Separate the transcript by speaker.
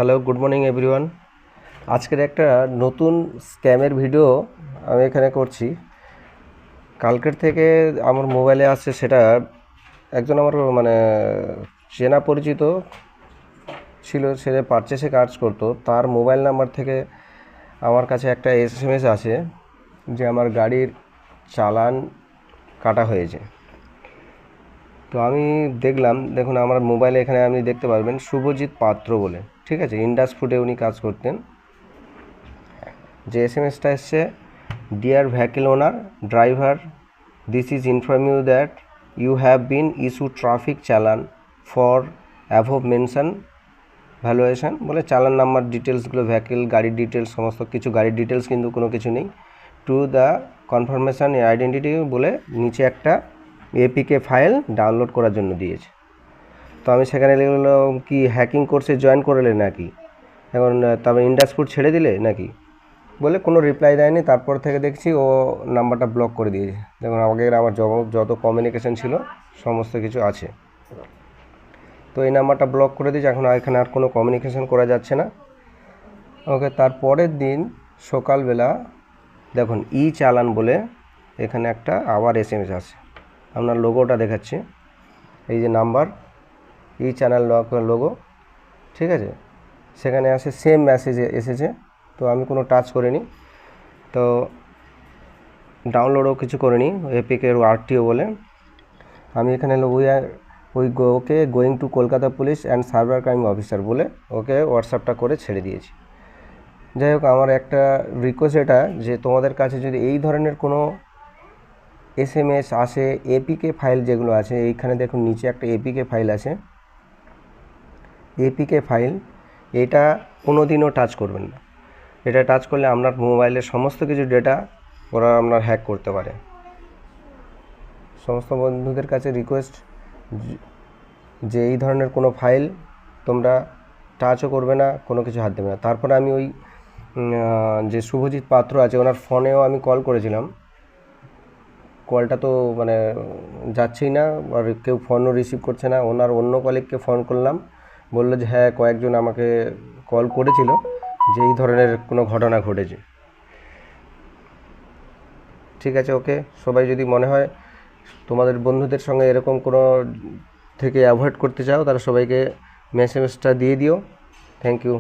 Speaker 1: Hello, good morning everyone. আজকের একটা নতুন স্ক্যামের ভিডিও আমি এখানে করছি। কালকের থেকে আমার মোবাইলে আসছে, সেটা একজন আমার চেনা পরিচিত ছিল, সে পারচেসে কাজ করতো। তার মোবাইল নাম্বার থেকে আমার কাছে একটা এসএমএস আছে যে আমার গাড়ির চালান কাটা হয়েছে। তো আমি দেখুন আমার মোবাইলে এখানে আপনি দেখতে পারবেন শুভজিৎ পাত্র বলে, ঠিক আছে, ইন্ডাস ফুডে উনি কাজ করতেন। যে এসএমএসটা এসছে, dear vehicle owner driver, this is inform you that you have been issue traffic challan for above mention valuation বলে চালান নাম্বার ডিটেলসগুলো, ভেহিকল গাড়ির ডিটেলস, সমস্ত কিছু গাড়ির ডিটেলস কিন্তু কোনো কিছু নেই। টু দ্য কনফার্মেশন আইডেন্টিটি বলে নিচে একটা এপিকে ফাইল ডাউনলোড করার জন্য দিয়েছে। তো আমি সেখানে লিখলাম, কি হ্যাকিং কোর্সে জয়েন করলে নাকি, এখন তবে ইন্ডাস ফুড ছেড়ে দিলে নাকি বলে কোনো রিপ্লাই দেয়নি। তারপর থেকে দেখছি ও নাম্বারটা ব্লক করে দিয়েছে। দেখুন আমাকে আমার যত কমিউনিকেশন ছিল সমস্ত কিছু আছে, তো এই নাম্বারটা ব্লক করে দিয়েছে। এখন এখানে আর কোনো কমিউনিকেশন করা যাচ্ছে না। ওকে, তারপরের দিন সকালবেলা দেখুন ই চালান বলে এখানে একটা আবার এসএমএস আছে, আপনার লোগোটা দেখাচ্ছি, এই যে নাম্বার ই চ্যানেল লোগো, ঠিক আছে, সেখানে আসে সেম মেসেজ এসেছে। তো আমি কোনো টাচ করিনি, তো ডাউনলোডও কিছু করিনি এপিকের আরটিও বলে। আমি এখানে okay going to Kolkata police and cyber crime officer বলে ওকে হোয়াটসঅ্যাপটা করে ছেড়ে দিয়েছি। যাই হোক, আমার একটা রিকোয়েস্ট এটা, যে তোমাদের কাছে যদি এই ধরনের কোনো এসএমএস আসে, এপিকে ফাইল যেগুলো আছে, এইখানে দেখুন নিচে একটা এপিকে ফাইল আছে, এপিকে ফাইল, এটা কোনো দিনও টাচ করবেন না। এটা টাচ করলে আপনার মোবাইলের সমস্ত কিছু ডেটা ওরা আপনার হ্যাক করতে পারে। সমস্ত বন্ধুদের কাছে রিকোয়েস্ট যে এই ধরনের কোনো ফাইল তোমরা টাচও করবে না, কোনো কিছু হাত দেবে না। তারপরে আমি ওই যে শুভজিৎ পাত্র আছে ওনার ফোনেও আমি কল করেছিলাম, কলটা তো যাচ্ছেই না, আর কেউ ফোনও রিসিভ করছে না। ওনার অন্য কলিগকে ফোন করলাম, বললো যে হ্যাঁ কয়েকজন আমাকে কল করেছিল যে এই ধরনের কোনো ঘটনা ঘটেছে। ঠিক আছে, ওকে, সবাই যদি মনে হয় তোমাদের বন্ধুদের সঙ্গে এরকম কোনো থেকে অ্যাভয়েড করতে চাও, তারা সবাইকে মেসেজটা দিয়ে দিও। Thank you.